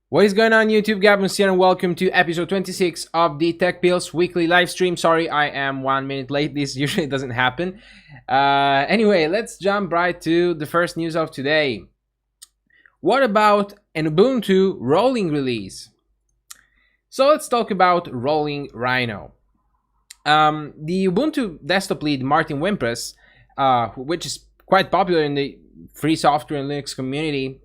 What is going on YouTube? Gabon here and welcome to episode 26 of the Tech Pills weekly live stream. Sorry, I am 1 minute late. This usually doesn't happen. Anyway, let's jump right to the first news of today. What about an Ubuntu rolling release? So let's talk about rolling Rhino. The Ubuntu desktop lead Martin Wimpress, which is quite popular in the free software and Linux community,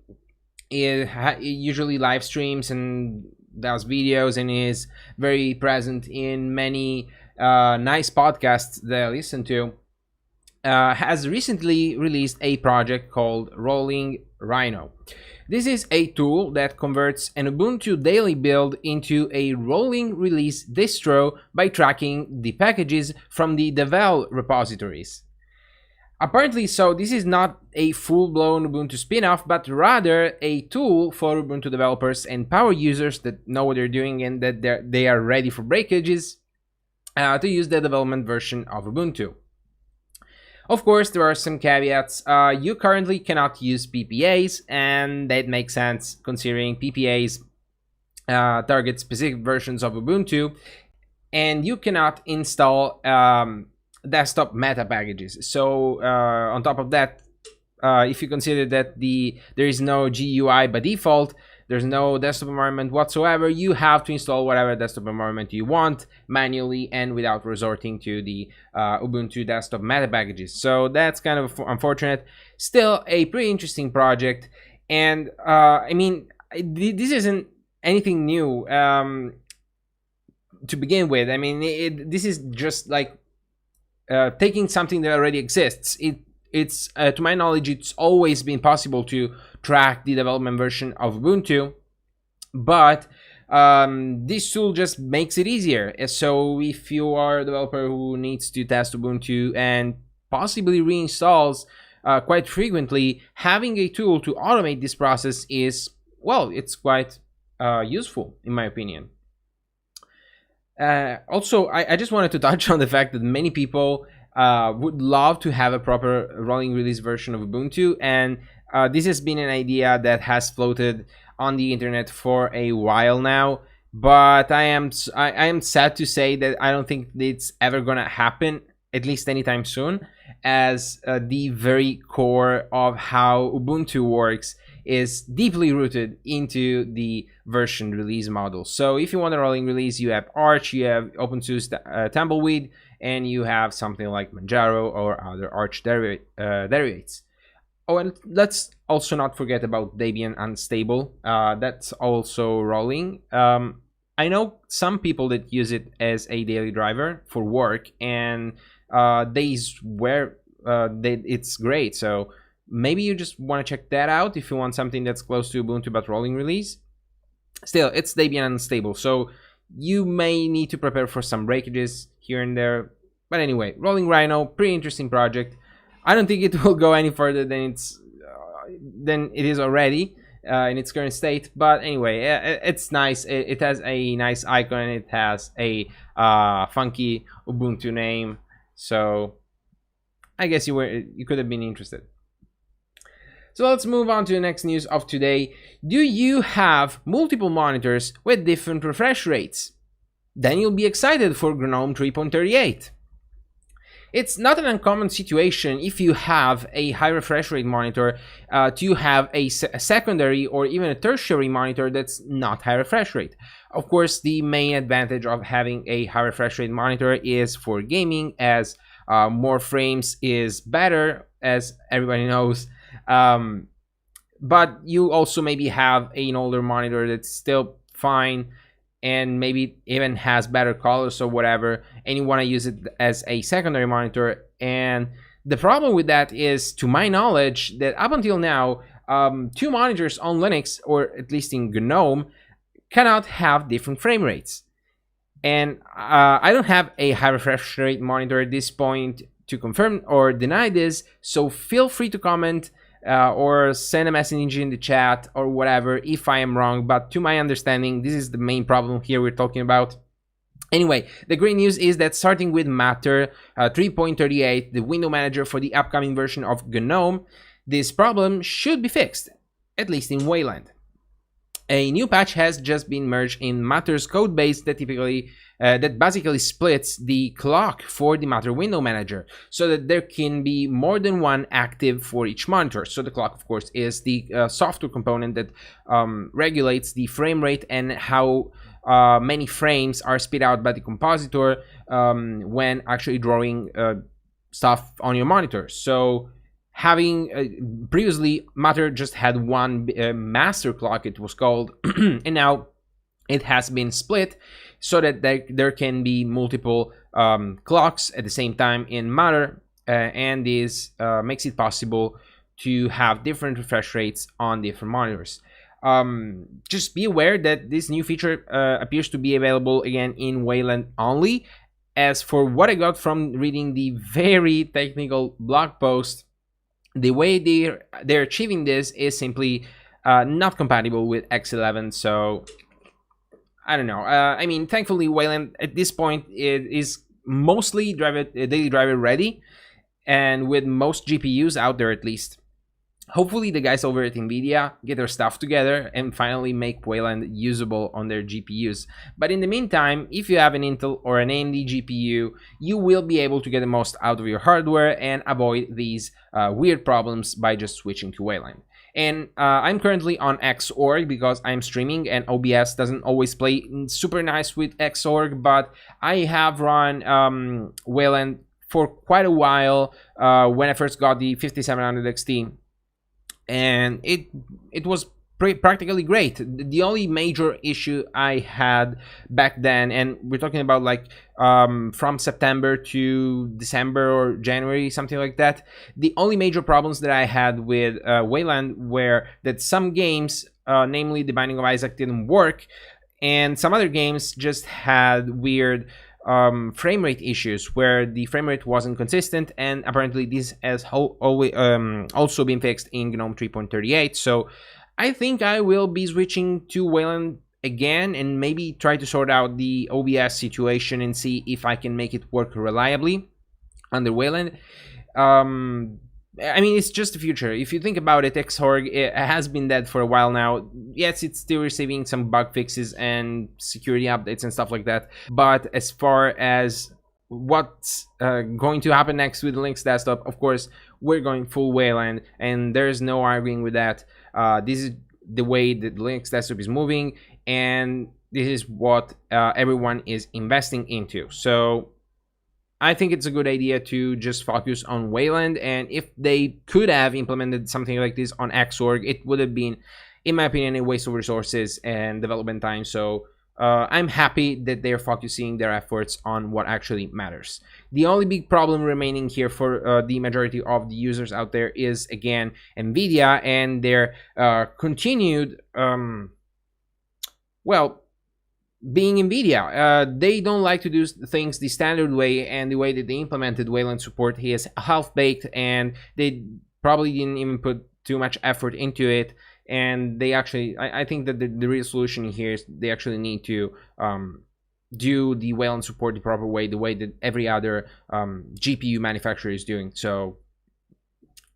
it usually live streams and does videos and is very present in many nice podcasts that I listen to, has recently released a project called Rolling Rhino. This is a tool that converts an Ubuntu daily build into a rolling release distro by tracking the packages from the Devel repositories. Apparently, so this is not a full-blown Ubuntu spin-off, but rather a tool for Ubuntu developers and power users that know what they're doing and that they are ready for breakages to use the development version of Ubuntu. Of course, there are some caveats. You currently cannot use PPAs, and that makes sense considering PPAs target specific versions of Ubuntu, and you cannot install desktop meta packages. So on top of that, if you consider that there is no GUI by default, there's no desktop environment whatsoever, you have to install whatever desktop environment you want manually and without resorting to the Ubuntu desktop meta packages. So that's kind of unfortunate. Still a pretty interesting project, and I mean, this isn't anything new to begin with. I mean, this is just like taking something that already exists. It's to my knowledge, it's always been possible to track the development version of Ubuntu, but this tool just makes it easier. So if you are a developer who needs to test Ubuntu and possibly reinstalls quite frequently, having a tool to automate this process is, well, it's quite useful in my opinion. Also, I just wanted to touch on the fact that many people would love to have a proper rolling release version of Ubuntu, and this has been an idea that has floated on the internet for a while now. But I am sad to say that I don't think it's ever gonna happen, at least anytime soon, as the very core of how Ubuntu works is deeply rooted into the version release model. So if you want a rolling release, you have Arch, you have OpenSUSE Tumbleweed, and you have something like Manjaro or other Arch derivatives. Oh, and let's also not forget about Debian Unstable. That's also rolling. I know some people that use it as a daily driver for work, and they swear that it's great. So maybe you just want to check that out if you want something that's close to Ubuntu but rolling release. Still, it's Debian Unstable, so you may need to prepare for some breakages here and there. But anyway, Rolling Rhino, pretty interesting project. I don't think it will go any further than it is already in its current state. But anyway, it's nice. It has a nice icon. It has a funky Ubuntu name. So I guess you could have been interested. So let's move on to the next news of today. Do you have multiple monitors with different refresh rates? Then you'll be excited for GNOME 3.38. It's not an uncommon situation if you have a high refresh rate monitor to have a secondary or even a tertiary monitor that's not high refresh rate. Of course, the main advantage of having a high refresh rate monitor is for gaming, as more frames is better, as everybody knows. But you also maybe have an older monitor that's still fine and maybe even has better colors or whatever, and you want to use it as a secondary monitor. And the problem with that is, to my knowledge, that up until now, two monitors on Linux, or at least in GNOME, cannot have different frame rates. And I don't have a high refresh rate monitor at this point to confirm or deny this, so feel free to comment or send a message in the chat or whatever if I am wrong. But to my understanding, this is the main problem here we're talking about. Anyway, the great news is that starting with Matter 3.38, the window manager for the upcoming version of GNOME, this problem should be fixed, at least in Wayland. A new patch has just been merged in Matter's codebase that basically splits the clock for the Matter window manager, so that there can be more than one active for each monitor. So the clock, of course, is the software component that regulates the frame rate and how many frames are spit out by the compositor when actually drawing stuff on your monitor. So having previously, Matter just had one master clock, it was called, and now it has been split so that there can be multiple clocks at the same time in Matter, and this makes it possible to have different refresh rates on different monitors. Just be aware that this new feature appears to be available again in Wayland only. As for what I got from reading the very technical blog post, the way they're achieving this is simply not compatible with X11. So I don't know. I mean, thankfully, Wayland at this point is mostly daily driver ready, and with most GPUs out there at least. Hopefully the guys over at Nvidia get their stuff together and finally make Wayland usable on their GPUs. But in the meantime, if you have an Intel or an AMD GPU, you will be able to get the most out of your hardware and avoid these weird problems by just switching to Wayland. And I'm currently on Xorg because I'm streaming and OBS doesn't always play super nice with Xorg, but I have run Wayland for quite a while when I first got the 5700 XT. And it was practically great. The only major issue I had back then, and we're talking about like from September to December or January, something like that, the only major problems that I had with Wayland were that some games, namely The Binding of Isaac, didn't work, and some other games just had weird frame rate issues where the frame rate wasn't consistent, and apparently this has also been fixed in GNOME 3.38. So I think I will be switching to Wayland again and maybe try to sort out the OBS situation and see if I can make it work reliably under Wayland. I mean, it's just the future. If you think about it, Xorg, it has been dead for a while now. Yes, it's still receiving some bug fixes and security updates and stuff like that. But as far as what's going to happen next with Lynx Desktop, of course, we're going full Wayland, and there's no arguing with that. This is the way that Lynx Desktop is moving, and this is what everyone is investing into. So I think it's a good idea to just focus on Wayland, and if they could have implemented something like this on Xorg, it would have been, in my opinion, a waste of resources and development time. So I'm happy that they're focusing their efforts on what actually matters. The only big problem remaining here for the majority of the users out there is, again, Nvidia and their continued, well, being Nvidia. They don't like to do things the standard way, and the way that they implemented Wayland support is half-baked, and they probably didn't even put too much effort into it. And they actually, I think that the real solution here is they actually need to do the Wayland support the proper way, the way that every other GPU manufacturer is doing. So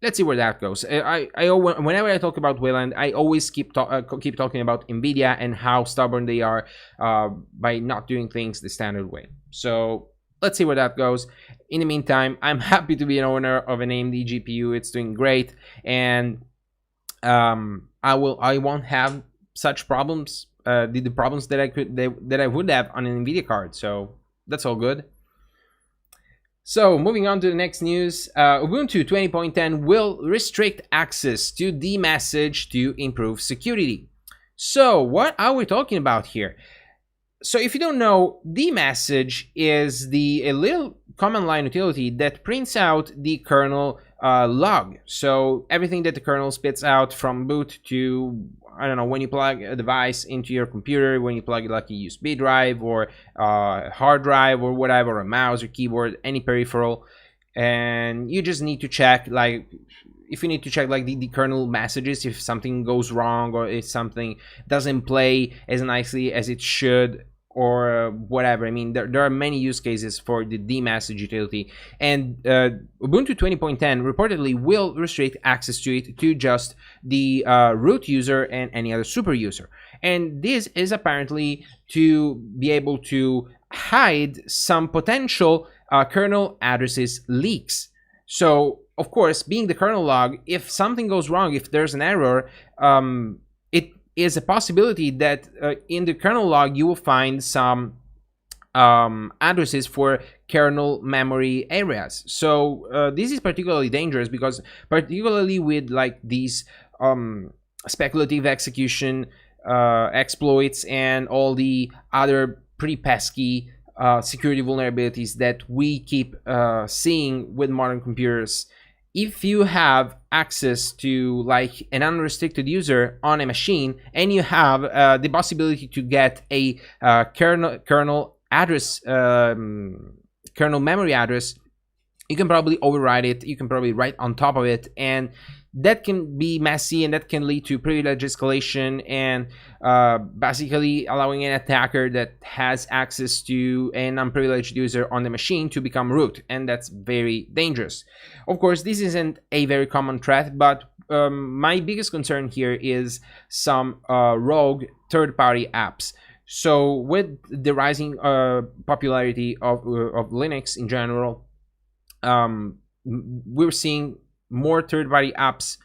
let's see where that goes. Whenever I talk about Wayland, I always keep talking about Nvidia and how stubborn they are by not doing things the standard way. So let's see where that goes. In the meantime, I'm happy to be an owner of an AMD GPU. It's doing great, and I won't have such problems, the problems that I would have on an Nvidia card. So that's all good. So moving on to the next news, Ubuntu 20.10 will restrict access to dmesg to improve security. So what are we talking about here? So if you don't know, dmesg is a little command line utility that prints out the kernel log. So everything that the kernel spits out from boot to, I don't know, when you plug a device into your computer, when you plug it like a USB drive or hard drive or whatever, a mouse or keyboard, any peripheral, and you just need to check, like, if you need to check like the kernel messages, if something goes wrong or if something doesn't play as nicely as it should, or whatever. I mean, there are many use cases for the dmesg utility, and Ubuntu 20.10 reportedly will restrict access to it to just the root user and any other super user. And this is apparently to be able to hide some potential kernel addresses leaks. So, of course, being the kernel log, if something goes wrong, if there's an error, it is a possibility that in the kernel log you will find some addresses for kernel memory areas. So this is particularly dangerous because, particularly with like these speculative execution exploits and all the other pretty pesky security vulnerabilities that we keep seeing with modern computers, if you have access to like an unrestricted user on a machine and you have the possibility to get a kernel address, kernel memory address, you can probably override it, you can probably write on top of it, and that can be messy, and that can lead to privilege escalation, and basically allowing an attacker that has access to an unprivileged user on the machine to become root, and that's very dangerous. Of course, this isn't a very common threat, but my biggest concern here is some rogue third-party apps. So with the rising popularity of Linux in general, we're seeing more third-party apps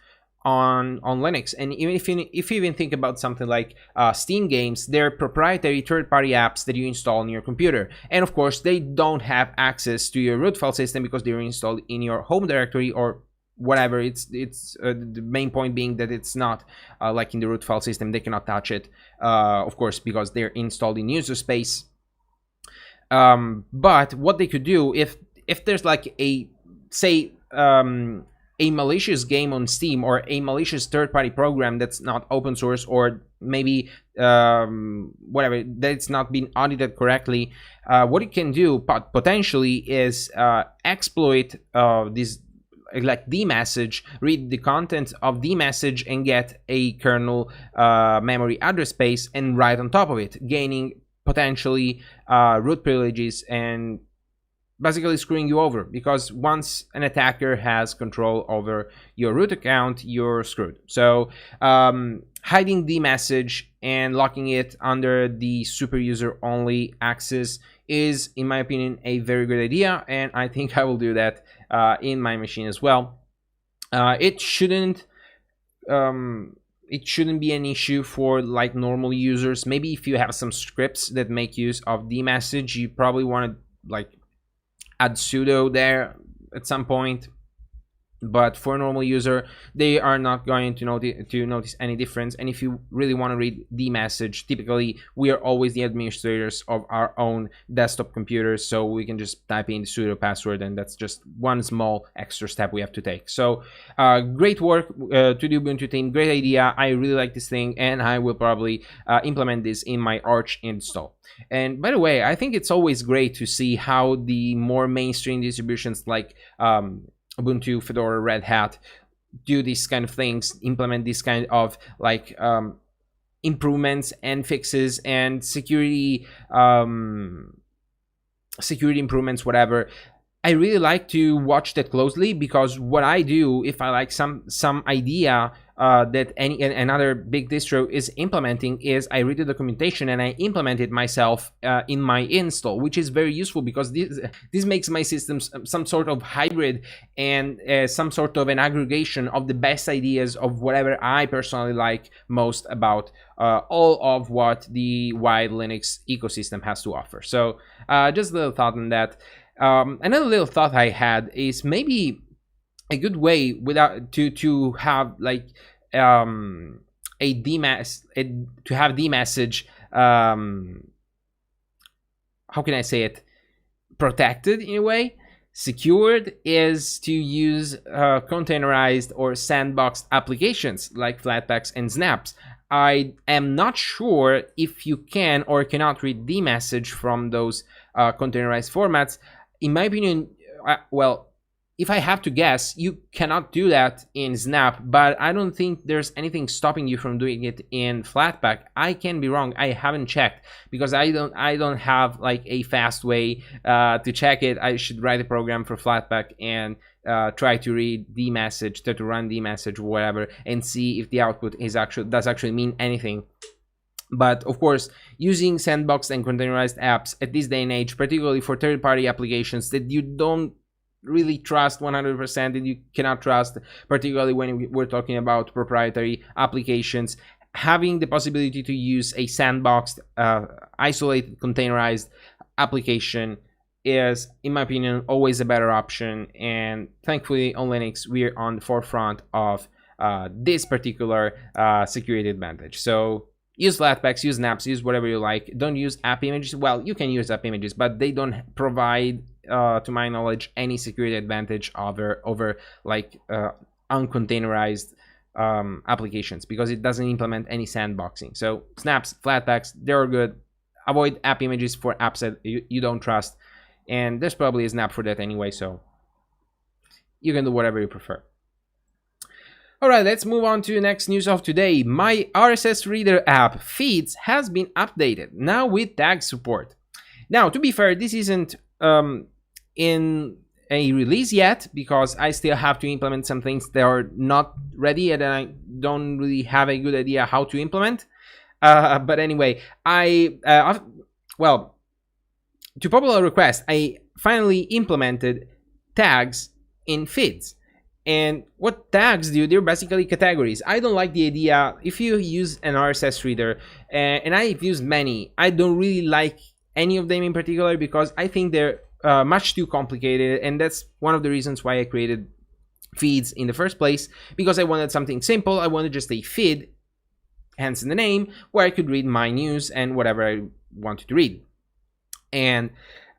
on Linux. And even if you even think about something like Steam games, they're proprietary third-party apps that you install on your computer, and of course they don't have access to your root file system because they're installed in your home directory or whatever. It's the main point being that it's not like in the root file system. They cannot touch it, of course, because they're installed in user space. But what they could do, if there's like a, say, a malicious game on Steam, or a malicious third-party program that's not open source, or maybe whatever, that's not been audited correctly, what it can do potentially is exploit this, like the message, read the content of the message and get a kernel memory address space and write on top of it, gaining potentially root privileges and basically screwing you over, because once an attacker has control over your root account, you're screwed. So hiding the message and locking it under the super user only access is, in my opinion, a very good idea, and I think I will do that in my machine as well. It shouldn't be an issue for like normal users. Maybe if you have some scripts that make use of the message, you probably want to like add sudo there at some point, but for a normal user, they are not going to notice any difference. And if you really want to read the message, typically we are always the administrators of our own desktop computers, so we can just type in the sudo password, and that's just one small extra step we have to take. So great work to the Ubuntu team, great idea. I really like this thing, and I will probably implement this in my Arch install. And by the way, I think it's always great to see how the more mainstream distributions like Ubuntu, Fedora, Red Hat do these kind of things, implement this kind of like improvements and fixes and security improvements, whatever. I really like to watch that closely, because what I do, if I like some idea that another big distro is implementing, is I read the documentation and I implement it myself in my install, which is very useful, because this makes my systems some sort of hybrid and some sort of an aggregation of the best ideas of whatever I personally like most about all of what the wide Linux ecosystem has to offer. So just a little thought on that. Another little thought I had is maybe a good way to have like to have the message, how can I say it, protected in a way, secured, is to use containerized or sandboxed applications like Flatpaks and Snaps. I am not sure if you can or cannot read the message from those containerized formats. In my opinion, well, if I have to guess, you cannot do that in Snap, but I don't think there's anything stopping you from doing it in Flatpak. I can be wrong. I haven't checked, because I don't have like a fast way to check it. I should write a program for Flatpak and try to read the message, try to run the message, whatever, and see if the output does actually mean anything. But of course, using sandboxed and containerized apps at this day and age, particularly for third-party applications that you don't really trust 100%, and you cannot trust, particularly when we're talking about proprietary applications, having the possibility to use a sandboxed, isolated, containerized application is, in my opinion, always a better option. And thankfully on Linux, we're on the forefront of this particular security advantage. So use Flatpaks, use Snaps, use whatever you like. Don't use app images. Well, you can use app images, but they don't provide, to my knowledge, any security advantage over like uncontainerized applications, because it doesn't implement any sandboxing. So Snaps, Flatpaks, they're good. Avoid app images for apps that you don't trust, and there's probably a Snap for that anyway, so you can do whatever you prefer. Alright, let's move on to the next news of today. My RSS Reader app, Feeds, has been updated, now with tag support. Now, to be fair, this isn't in a release yet, because I still have to implement some things that are not ready and I don't really have a good idea how to implement. But anyway, well, to popular request, I finally implemented tags in Feeds. And what tags do, they're basically categories. I don't like the idea, if you use an RSS reader, and I've used many, I don't really like any of them in particular, because I think they're much too complicated, and that's one of the reasons why I created Feeds in the first place, because I wanted something simple. I wanted just a feed, hence in the name, where I could read my news and whatever I wanted to read. And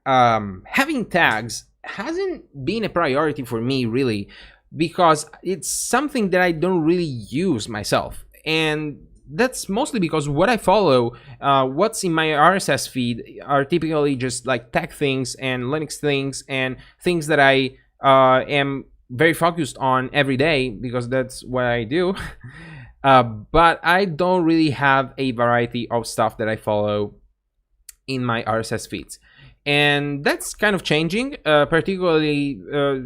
having tags hasn't been a priority for me, really, because it's something that I don't really use myself. And that's mostly because what I follow, what's in my RSS feed, are typically just like tech things and Linux things and things that I am very focused on every day, because that's what I do. But I don't really have a variety of stuff that I follow in my RSS feeds. And that's kind of changing, particularly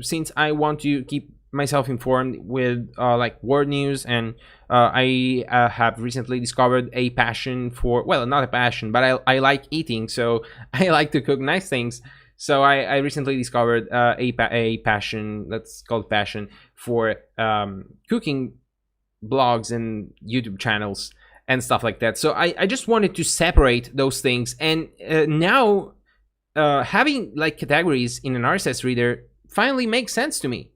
since I want to keep myself informed with like world news, and I have recently discovered a passion for, well, not a passion, but I like eating, so I like to cook nice things. So I recently discovered a passion, let's call it passion, for cooking blogs and YouTube channels and stuff like that. So I just wanted to separate those things, and now having like categories in an RSS reader finally makes sense to me.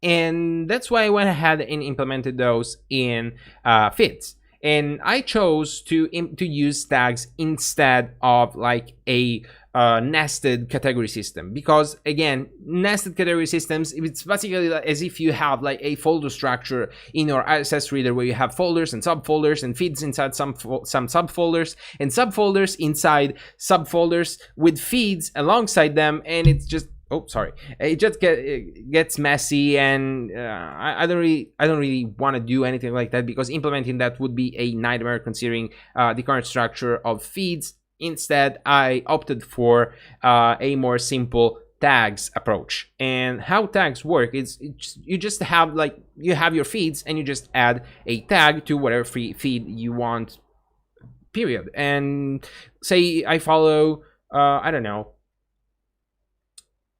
And that's why I went ahead and implemented those in Feeds. And I chose to use tags instead of like a nested category system, because again, nested category systems, it's basically as if you have like a folder structure in your RSS reader, where you have folders and subfolders and feeds inside some subfolders, and subfolders inside subfolders with feeds alongside them, and it's just, oh, sorry, it just gets messy, and I don't really want to do anything like that, because implementing that would be a nightmare considering the current structure of feeds. Instead, I opted for a more simple tags approach. And how tags work is you just have like, you have your feeds and you just add a tag to whatever feed you want, period. And say I follow, I don't know,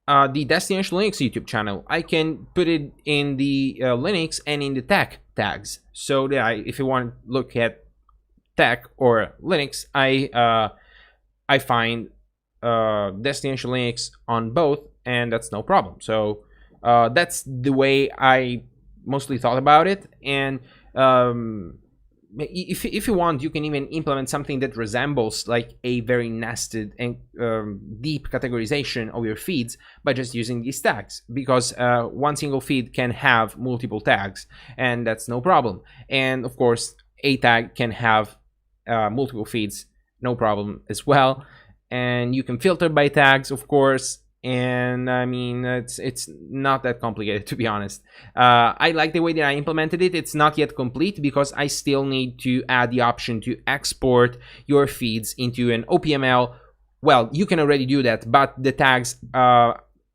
the Destination Linux YouTube channel, I can put it in the Linux and in the tech tags, so that if you want to look at tech or Linux, I find Destination Linux on both, and that's no problem. So that's the way I mostly thought about it. And if you want, you can even implement something that resembles like a very nested and deep categorization of your feeds by just using these tags, because one single feed can have multiple tags, and that's no problem. And of course, a tag can have multiple feeds, no problem as well. And you can filter by tags, of course. And I mean, it's not that complicated, to be honest. I like the way that I implemented it. It's not yet complete, because I still need to add the option to export your feeds into an OPML. Well, you can already do that, but the tags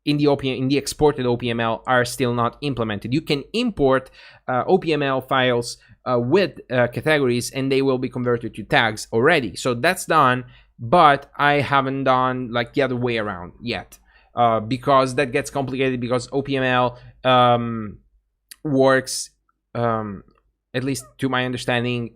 in the exported OPML are still not implemented. You can import OPML files with categories, and they will be converted to tags already. So that's done, but I haven't done like the other way around yet. Because that gets complicated, because OPML works, at least to my understanding,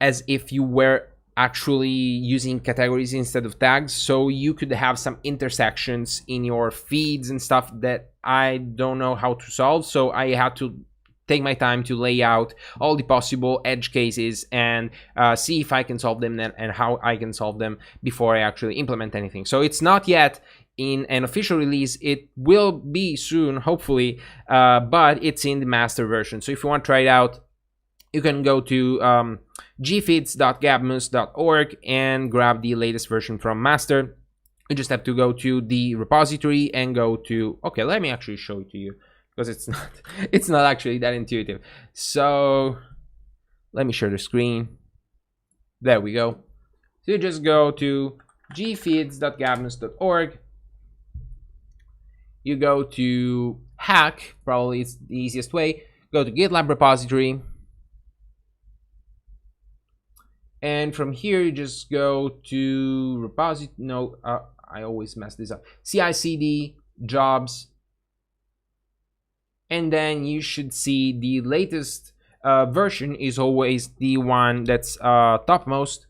as if you were actually using categories instead of tags. So you could have some intersections in your feeds and stuff that I don't know how to solve. So I had to take my time to lay out all the possible edge cases and see if I can solve them and how I can solve them before I actually implement anything. So it's not yet in an official release. It will be soon, hopefully, but it's in the master version. So if you want to try it out, you can go to gfeeds.gabmus.org and grab the latest version from master. You just have to go to the repository and go to, okay, let me actually show it to you, because it's not it's not actually that intuitive. So let me share the screen. There we go. So you just go to gfeeds.gabnus.org. You go to hack, probably it's the easiest way. Go to GitLab repository. And from here, you just go to repository. No, I always mess this up. CI/CD jobs. And then you should see the latest version is always the one that's topmost.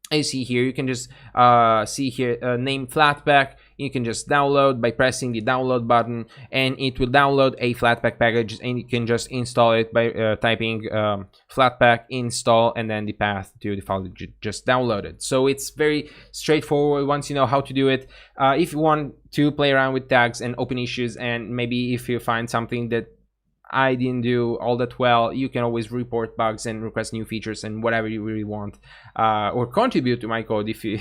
As you see here, you can just see here name Flatpak. You can just download by pressing the download button, and it will download a Flatpak package, and you can just install it by typing Flatpak install and then the path to the file that you just downloaded. So it's very straightforward once you know how to do it. If you want to play around with tags and open issues, and maybe if you find something that I didn't do all that well, you can always report bugs and request new features and whatever you really want, or contribute to my code if you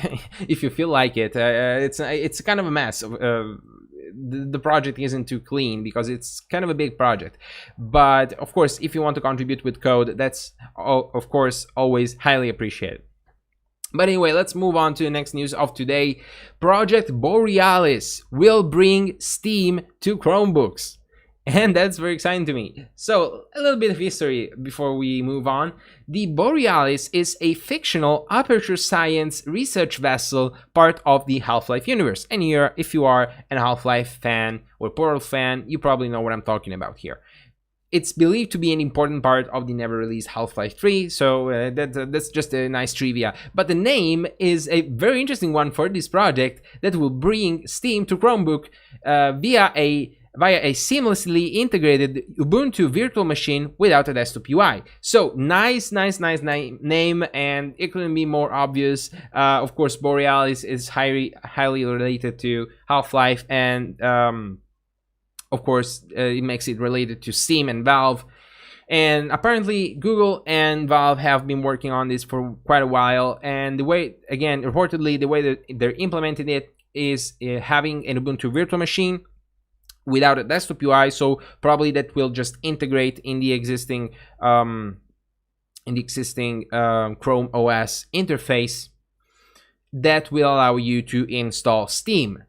if you feel like it. It's kind of a mess. The project isn't too clean because it's kind of a big project, but of course, if you want to contribute with code, that's of course always highly appreciated. But anyway, let's move on to the next news of today. Project Borealis will bring Steam to Chromebooks. And that's very exciting to me. So, a little bit of history before we move on. The Borealis is a fictional aperture science research vessel part of the Half-Life universe. And here, if you are an Half-Life fan or Portal fan, you probably know what I'm talking about here. It's believed to be an important part of the never-released Half-Life 3, so that's just a nice trivia. But the name is a very interesting one for this project that will bring Steam to Chromebook via a seamlessly integrated Ubuntu virtual machine without a desktop UI. So nice name, and it couldn't be more obvious. Of course, Borealis is highly related to Half-Life, and of course, it makes it related to Steam and Valve. And apparently, Google and Valve have been working on this for quite a while. And the way, again, reportedly, the way that they're implementing it is having an Ubuntu virtual machine without a desktop UI, so probably that will just integrate in the existing Chrome OS interface that will allow you to install Steam.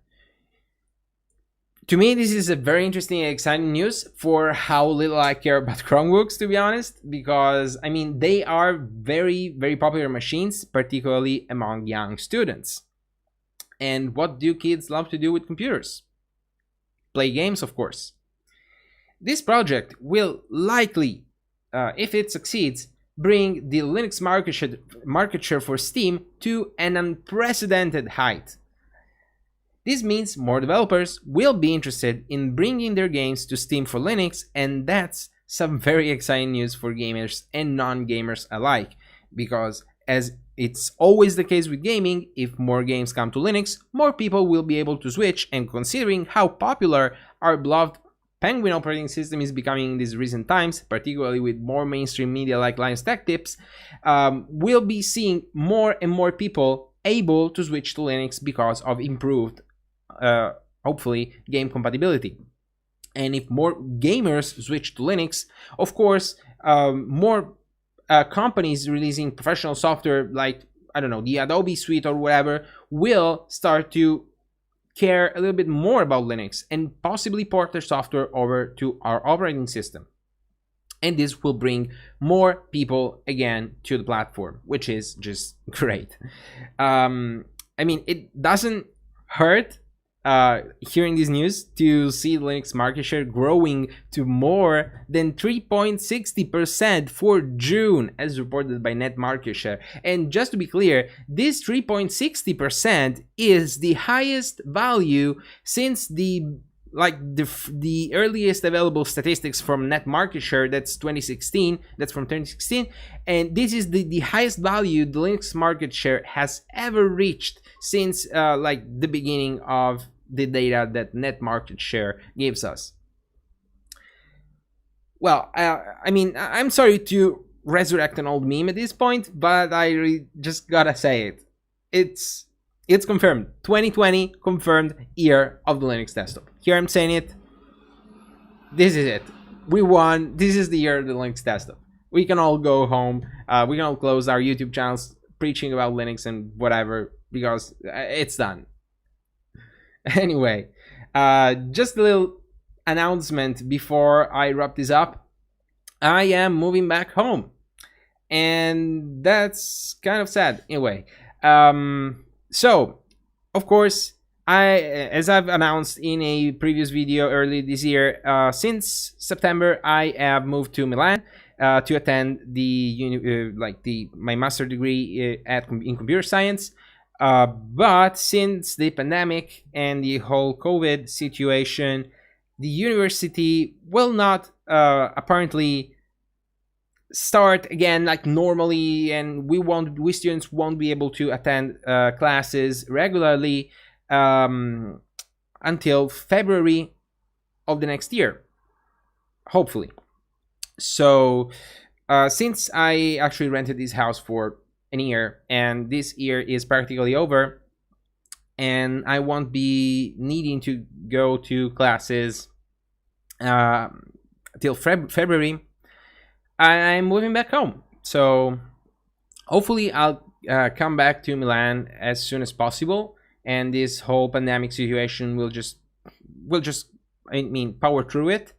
To me, this is a very interesting and exciting news for how little I care about Chromebooks, to be honest, because I mean they are very popular machines, particularly among young students. And what do kids love to do with computers? Play games, of course. This project will likely, if it succeeds, bring the Linux market share for Steam to an unprecedented height. This means more developers will be interested in bringing their games to Steam for Linux, and that's some very exciting news for gamers and non-gamers alike, because as it's always the case with gaming, if more games come to Linux, more people will be able to switch, and considering how popular our beloved Penguin operating system is becoming in these recent times, particularly with more mainstream media like Linus Tech Tips, we'll be seeing more and more people able to switch to Linux because of improved, hopefully, game compatibility. And if more gamers switch to Linux, of course, more companies releasing professional software like, I don't know, the Adobe suite or whatever, will start to care a little bit more about Linux and possibly port their software over to our operating system. And this will bring more people again to the platform, which is just great. I mean, it doesn't hurt hearing this news to see Linux market share growing to more than 3.60% for June, as reported by Net Market Share. And just to be clear, this 3.60% is the highest value since the earliest available statistics from Net Market Share. That's 2016. That's from 2016, and this is the highest value the Linux market share has ever reached since the beginning of the data that Net Market Share gives us. Well, I mean, I'm sorry to resurrect an old meme at this point, but I just gotta say it. It's confirmed. 2020 confirmed year of the Linux desktop. Here I'm saying it. this is it. We won. This is the year of the Linux desktop. We can all go home. We can all close our YouTube channels preaching about Linux and whatever, because it's done. Anyway, just a little announcement before I wrap this up. I am moving back home, and that's kind of sad in a way. So, of course, as I've announced in a previous video early this year, since September, I have moved to Milan to attend my master degree in computer science. But since the pandemic and the whole COVID situation, the university will not apparently start again like normally, and we students won't be able to attend classes regularly until February of the next year, hopefully. So since I actually rented this house for an year, and this year is practically over, and I won't be needing to go to classes till February, I'm moving back home. So hopefully I'll come back to Milan as soon as possible, and this whole pandemic situation will just power through it.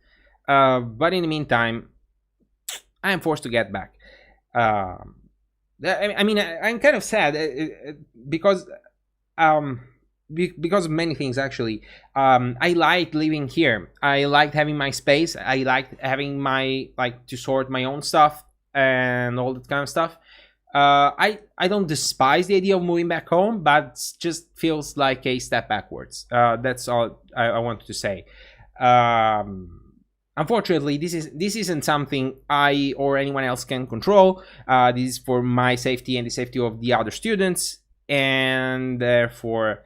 But in the meantime, I am forced to get back. I mean, I'm kind of sad because of many things actually. I liked living here. I liked having my space. I liked having to sort my own stuff and all that kind of stuff. I don't despise the idea of moving back home, but it just feels like a step backwards. That's all I wanted to say. Unfortunately, this isn't something I or anyone else can control. This is for my safety and the safety of the other students, and therefore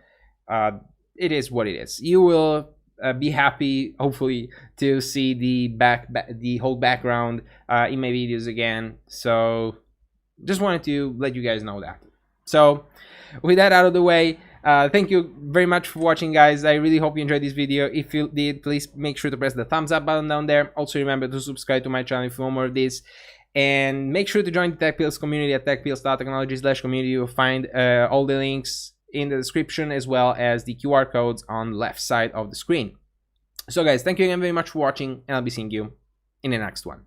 it is what it is. You will be happy, hopefully, to see the whole background in my videos again. So just wanted to let you guys know that. So with that out of the way, thank you very much for watching, guys. I really hope you enjoyed this video. If you did, please make sure to press the thumbs up button down there. Also remember to subscribe to my channel if you want more of this, and make sure to join the TechPills community at techpills.technology/community. You'll find all the links in the description, as well as the QR codes on the left side of the screen. So guys, thank you again very much for watching, and I'll be seeing you in the next one.